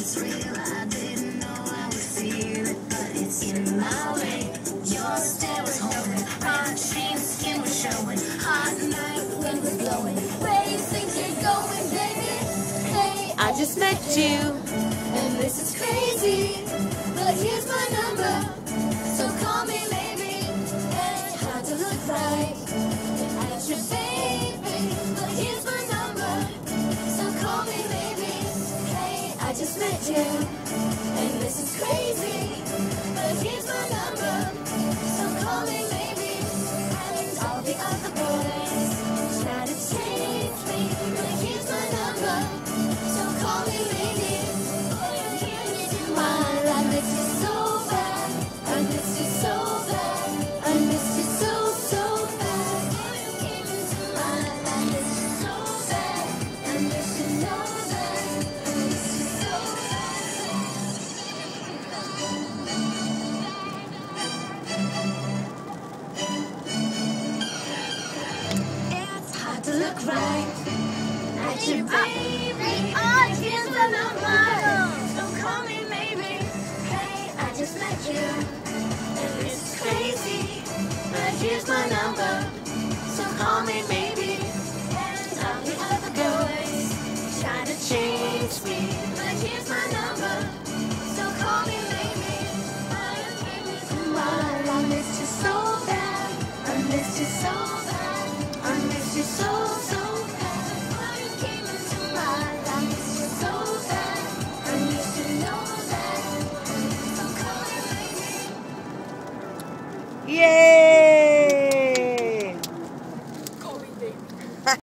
it's real. I didn't know I would feel it, but it's in my way. Your stare was holding, heart shamed skin was showing. Hot night, wind was blowing. Where you think you're going, baby? Hey, I just met you, and this is crazy. But here's my number, so call me maybe. Hey, hard to look right at your baby, but here's my number, so call me maybe. Hey, I just met you, and this is crazy. But here's my number, so call me maybe. And all the other boys try to change me, but here's my number, so call me maybe. I miss you so bad. I miss you so bad. I miss you so, so bad. You came into my life. I miss you so bad. I miss you so bad. I miss you so bad. It's hard to look right at your baby. Here's my number, so call me maybe. I just met you, and this is crazy. But here's my number, so call me maybe. And all the other boys try to change me, but here's my number, so call me maybe. I miss you so bad. I miss you so bad. I miss you so, so bad. You came into my life. I miss you so bad. I miss you know that. Yay!